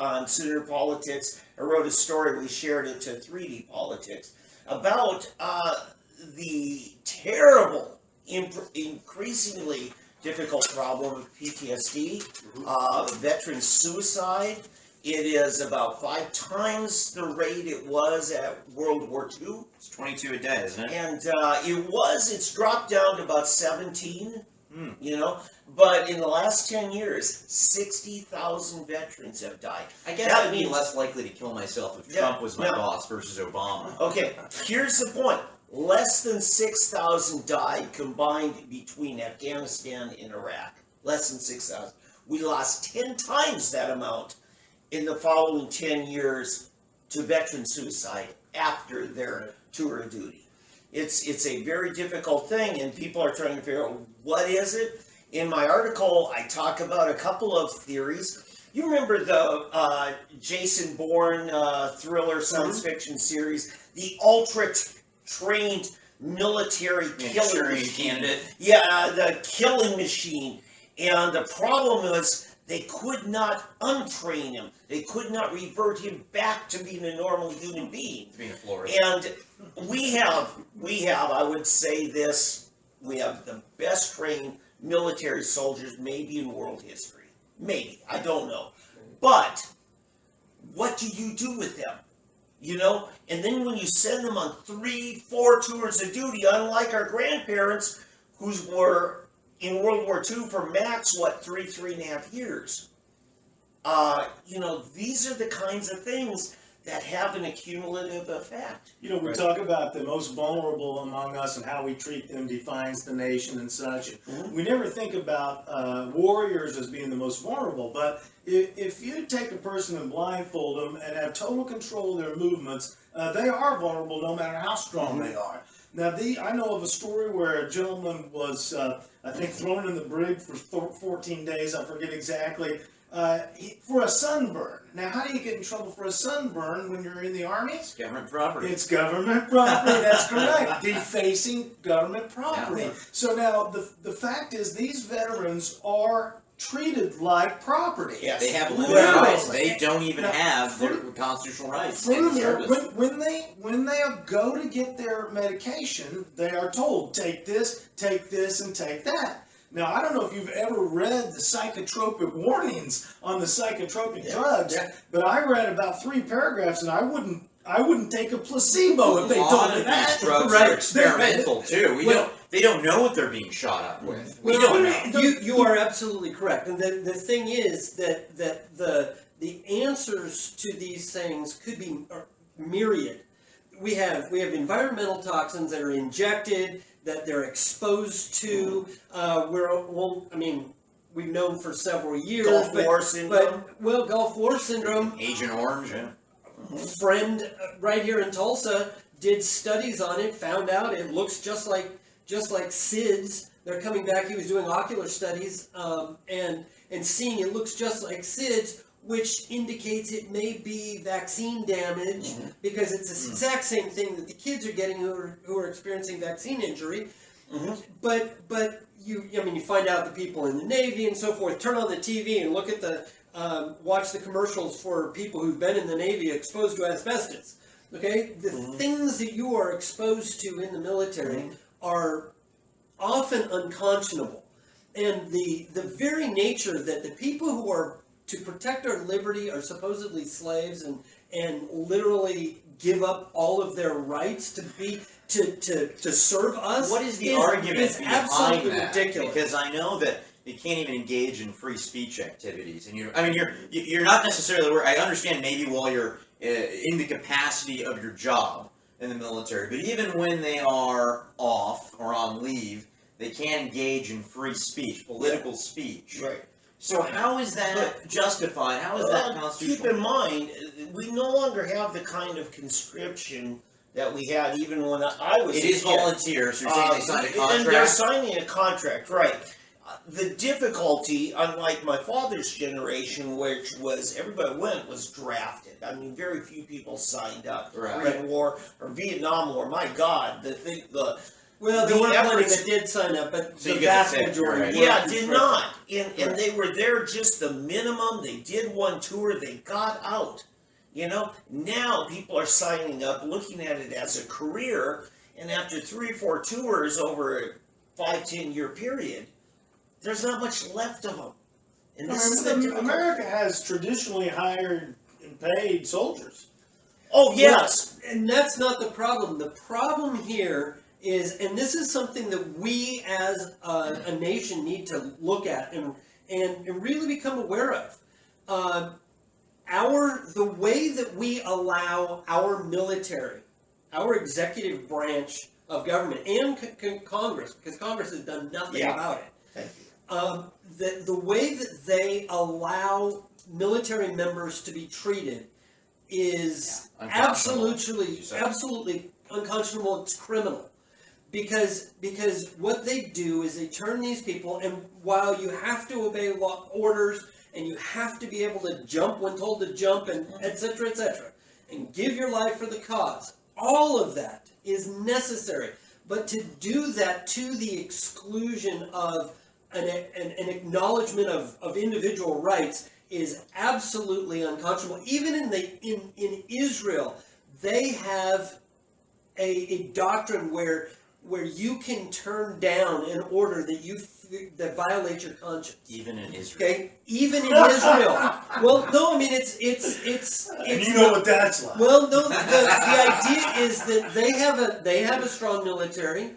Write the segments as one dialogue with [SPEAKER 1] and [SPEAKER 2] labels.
[SPEAKER 1] on Sooner Politics. I wrote a story, we shared it to 3D Politics, about the terrible, increasingly difficult problem of PTSD, veteran suicide. It is about 5 times the rate it was at World War II.
[SPEAKER 2] It's 22 a day, isn't it?
[SPEAKER 1] And it's dropped down to about 17, you know. But in the last 10 years, 60,000 veterans have died.
[SPEAKER 2] I guess I'd be less likely to kill myself if Trump was my boss versus Obama.
[SPEAKER 1] Okay, here's the point. Less than 6,000 died combined between Afghanistan and Iraq. Less than 6,000. We lost 10 times that amount in the following 10 years to veteran suicide after their tour of duty. It's a very difficult thing, and people are trying to figure out what is it. In my article, I talk about a couple of theories. You remember the Jason Bourne thriller science fiction series, the ultra-trained military killing machine.
[SPEAKER 2] Candidate.
[SPEAKER 1] Yeah, the killing machine. And the problem was, they could not untrain him. They could not revert him back to being a normal human being.
[SPEAKER 2] Being a florist.
[SPEAKER 1] And we have, I would say this, we have the best trained military soldiers maybe in world history. Maybe, I don't know. But what do you do with them? You know, and then when you send them on 3, 4 tours of duty, unlike our grandparents who were in World War II for max, 3.5 years. You know, these are the kinds of things that have an accumulative effect.
[SPEAKER 3] You know, we talk about the most vulnerable among us and how we treat them defines the nation and such. We never think about warriors as being the most vulnerable, but if you take a person and blindfold them and have total control of their movements, they are vulnerable no matter how strong they are. Now, I know of a story where a gentleman was, I think, thrown in the brig for 14 days, I forget exactly, for a sunburn. Now, how do you get in trouble for a sunburn when you're in the Army?
[SPEAKER 2] It's government property.
[SPEAKER 3] It's government property, that's correct. Defacing government property.
[SPEAKER 2] Yeah.
[SPEAKER 3] So now, the fact is, these veterans are treated like property.
[SPEAKER 1] Yes.
[SPEAKER 2] They have limited rights. They don't even have their constitutional rights.
[SPEAKER 3] Further, when they go to get their medication, they are told, take this, and take that. Now, I don't know if you've ever read the psychotropic warnings on the psychotropic drugs, but I read about 3 paragraphs, and I wouldn't take a placebo if they told me that.
[SPEAKER 2] These drugs are experimental too. They don't know what they're being shot up with. We don't know.
[SPEAKER 4] You are absolutely correct. And the thing is that the answers to these things could be myriad. We have environmental toxins that are injected, that they're exposed to. We've known for several years.
[SPEAKER 1] Gulf War syndrome.
[SPEAKER 4] Gulf War syndrome.
[SPEAKER 2] Agent Orange, yeah.
[SPEAKER 4] Friend right here in Tulsa did studies on it, found out it looks just like SIDS. They're coming back. He was doing ocular studies and seeing it looks just like SIDS, which indicates it may be vaccine damage because it's the exact same thing that the kids are getting who are experiencing vaccine injury. But you find out the people in the Navy and so forth. Turn on the TV and look at watch the commercials for people who've been in the Navy exposed to asbestos. Okay, the things that you are exposed to in the military are often unconscionable, and the very nature that the people who are to protect our liberty are supposedly slaves and literally give up all of their rights to serve us.
[SPEAKER 2] What is the argument behind
[SPEAKER 4] absolutely
[SPEAKER 2] that?
[SPEAKER 4] ridiculous.
[SPEAKER 2] Because I know that they can't even engage in free speech activities, and you're not necessarily. I understand maybe while you're in the capacity of your job in the military, but even when they are off or on leave, they can't engage in free speech, political speech.
[SPEAKER 1] Right.
[SPEAKER 2] So how is that justified? How is that constitutional?
[SPEAKER 1] Keep in mind, we no longer have the kind of conscription that we had even when I was a kid.
[SPEAKER 2] It is volunteers. You're saying they signed a contract?
[SPEAKER 1] And they're signing a contract, right. The difficulty, unlike my father's generation, which was everybody was drafted. I mean, very few people signed up.
[SPEAKER 2] Right.
[SPEAKER 1] Korean War or Vietnam War. My God, the
[SPEAKER 4] Well, there
[SPEAKER 1] the
[SPEAKER 4] were plenty
[SPEAKER 1] efforts-
[SPEAKER 4] that did sign up, but
[SPEAKER 2] So
[SPEAKER 4] the
[SPEAKER 2] you get the
[SPEAKER 4] vast
[SPEAKER 2] tip,
[SPEAKER 4] majority.
[SPEAKER 2] right.
[SPEAKER 4] weren't
[SPEAKER 1] Yeah, did
[SPEAKER 4] conscripted.
[SPEAKER 1] not. And
[SPEAKER 4] Correct.
[SPEAKER 1] they were there just the minimum. They did one tour, they got out. You know, now people are signing up, looking at it as a career, and after 3 or 4 tours over a 5-10 year period, there's not much left of them. And this is the difficult-
[SPEAKER 3] America has traditionally hired and paid soldiers.
[SPEAKER 1] Oh yes.
[SPEAKER 4] And that's not the problem. The problem here is, and this is something that we as a nation need to look at and really become aware of. The way that we allow our military, our executive branch of government, and Congress, because Congress has done nothing
[SPEAKER 1] Yeah.
[SPEAKER 4] about it.
[SPEAKER 1] Thank you.
[SPEAKER 4] The way that they allow military members to be treated is
[SPEAKER 2] Unconscionable.
[SPEAKER 4] absolutely unconscionable. It's criminal, because what they do is they turn these people, and while you have to obey law orders and you have to be able to jump when told to jump, and etc., and give your life for the cause, all of that is necessary. But to do that to the exclusion of an acknowledgement of individual rights is absolutely unconscionable. Even in Israel, they have a doctrine where you can turn down an order that violates your conscience.
[SPEAKER 2] Even in Israel.
[SPEAKER 4] Okay, even in Israel. Well, no, I mean it's
[SPEAKER 3] And you know what that's like.
[SPEAKER 4] well, no, the idea is that they have a strong military,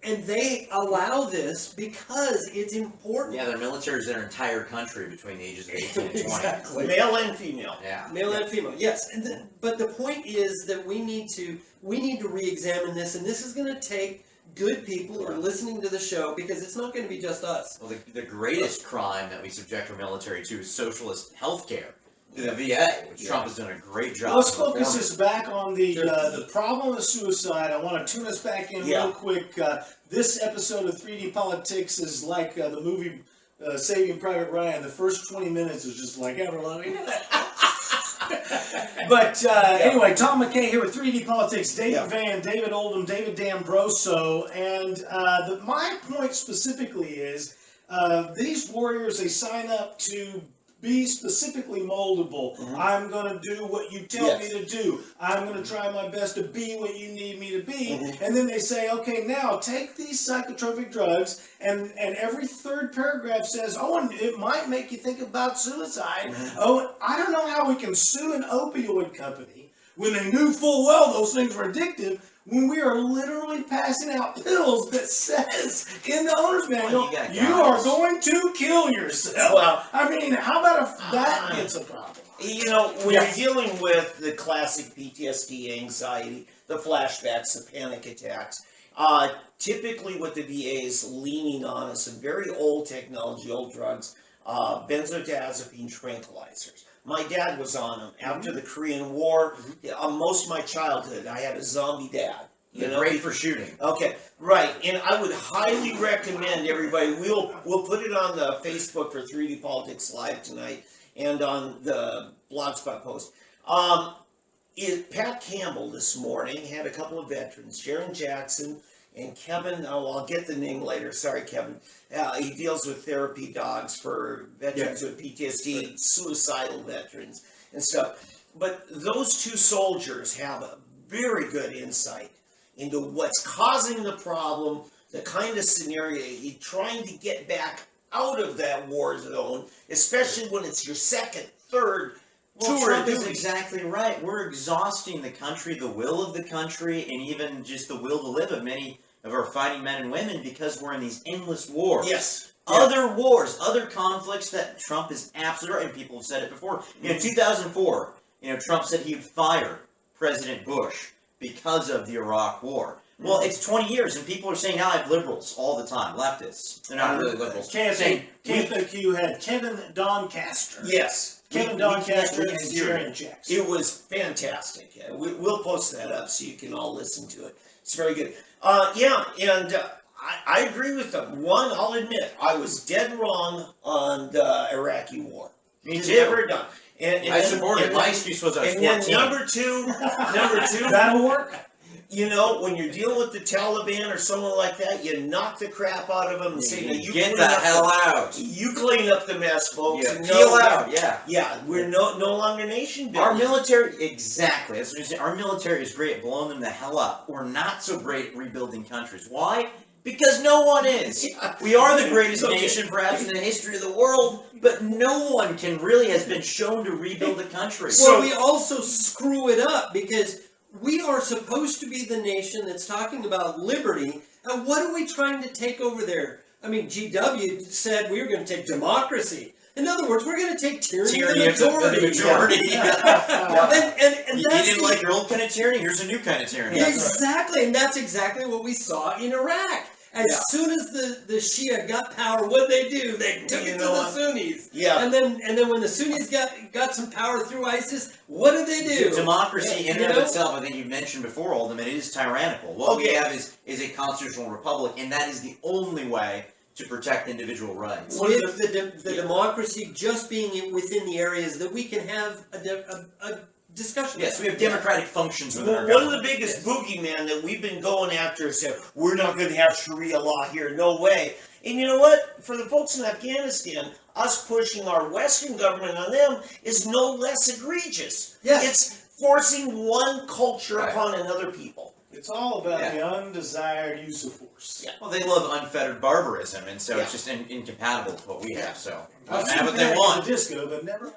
[SPEAKER 4] and they allow this because it's important.
[SPEAKER 2] Yeah, their military is their entire country between the ages of 18 and 20.
[SPEAKER 4] Exactly.
[SPEAKER 1] Male and female.
[SPEAKER 2] Yeah.
[SPEAKER 4] Male and female, yes. But the point is that we need to re-examine this, and this is going to take good people who are listening to the show, because it's not going to be just us.
[SPEAKER 2] Well, the greatest crime that we subject our military to is socialist health care. The VA, which Trump has done a great job.
[SPEAKER 3] Let's
[SPEAKER 2] of
[SPEAKER 3] focus
[SPEAKER 2] reforming.
[SPEAKER 3] this back on the problem of suicide. I want to tune us back in real quick. This episode of 3D Politics is like the movie Saving Private Ryan. The first 20 minutes is just like everyone. But anyway, Tom McKay here with 3D Politics, David Van, David Oldham, David D'Ambroso, and my point specifically is these warriors, they sign up to be specifically moldable. I'm going to do what you tell me to do. I'm going to try my best to be what you need me to be. And then they say, okay, now take these psychotropic drugs, and every third paragraph says, oh, and it might make you think about suicide. Oh, I don't know how we can sue an opioid company when they knew full well those things were addictive, when we are literally passing out pills that says in the owner's manual, you are going to kill yourself.
[SPEAKER 1] Well,
[SPEAKER 3] I mean, how about if that gets a problem?
[SPEAKER 1] You know, when you're dealing with the classic PTSD, anxiety, the flashbacks, the panic attacks, typically what the VA is leaning on is some very old technology, old drugs, benzodiazepine tranquilizers. My dad was on them after the Korean War. Most of my childhood, I had a zombie dad.
[SPEAKER 2] They're great for shooting.
[SPEAKER 1] Okay, right, and I would highly recommend everybody. We'll put it on the Facebook for 3D Politics Live tonight, and on the Blogspot post. Pat Campbell this morning had a couple of veterans, Sharon Jackson and Kevin. Oh, I'll get the name later. Sorry, Kevin. He deals with therapy dogs for veterans with PTSD, suicidal veterans, and stuff. But those two soldiers have a very good insight into what's causing the problem, the kind of scenario you're trying to get back out of that war zone, especially when it's your second, third tour.
[SPEAKER 2] Trump is exactly right. We're exhausting the country, the will of the country, and even just the will to live of many of our fighting men and women, because we're in these endless wars.
[SPEAKER 1] Yes.
[SPEAKER 2] Other wars, other conflicts that Trump is absolutely right, and people have said it before. In 2004, Trump said he would fire President Bush because of the Iraq War. Well, it's 20 years, and people are saying now I have liberals all the time, leftists. They're not really liberals.
[SPEAKER 3] Can't think you had Kevin Doncaster.
[SPEAKER 1] Yes.
[SPEAKER 3] Kevin Doncaster and Sharon Jackson.
[SPEAKER 1] It was fantastic. We'll post that up so you can all listen to it. It's very good. I agree with them. One, I'll admit, I was dead wrong on the Iraqi war.
[SPEAKER 2] Me too.
[SPEAKER 1] Never done. And
[SPEAKER 2] I supported it. My excuse was I was 14.
[SPEAKER 1] And then number two,
[SPEAKER 3] That'll work.
[SPEAKER 1] You know, when you're dealing with the Taliban or someone like that, you knock the crap out of them and say, "Now you
[SPEAKER 2] get
[SPEAKER 1] clean
[SPEAKER 2] the
[SPEAKER 1] up
[SPEAKER 2] hell out.
[SPEAKER 1] You clean up the mess, folks."
[SPEAKER 2] Yeah,
[SPEAKER 1] and
[SPEAKER 2] peel out. Yeah.
[SPEAKER 1] Yeah, we're no longer nation building.
[SPEAKER 2] Our military, exactly. That's what you say. Our military is great at blowing them the hell up. We're not so great at rebuilding countries. Why? Because no one is.
[SPEAKER 1] Yeah.
[SPEAKER 2] We are the greatest
[SPEAKER 1] Okay.
[SPEAKER 2] nation, perhaps, in the history of the world, but no one has been shown to rebuild a country.
[SPEAKER 4] Well, we also screw it up because we are supposed to be the nation that's talking about liberty, and what are we trying to take over there? I mean, GW said we were going to take democracy. In other words, we're going to take tyranny of the majority. And
[SPEAKER 2] You
[SPEAKER 4] that's
[SPEAKER 2] didn't like your old kind of tyranny? Here's a new kind of tyranny.
[SPEAKER 4] Exactly, and that's exactly what we saw in Iraq. As soon as the Shia got power, what they do? They took it to the Sunnis.
[SPEAKER 1] Yeah.
[SPEAKER 4] And then when the Sunnis got some power through ISIS, what did they do?
[SPEAKER 2] Democracy in and of itself, I think you mentioned before, Oldham, it is tyrannical. What we have is a constitutional republic, and that is the only way to protect individual rights.
[SPEAKER 4] With the democracy just being within the areas that we can have a discussion.
[SPEAKER 2] Yes, we have democratic functions within our
[SPEAKER 1] One of
[SPEAKER 2] government.
[SPEAKER 1] the biggest boogeyman that we've been going after is that we're not going to have Sharia law here, no way. And you know what? For the folks in Afghanistan, us pushing our Western government on them is no less egregious.
[SPEAKER 4] Yes.
[SPEAKER 1] It's forcing one culture upon another people.
[SPEAKER 3] It's all about the undesired use of force.
[SPEAKER 1] Yeah.
[SPEAKER 2] Well, they love unfettered barbarism, and so it's just incompatible with what we have. So have what they want.
[SPEAKER 3] Disco, but never.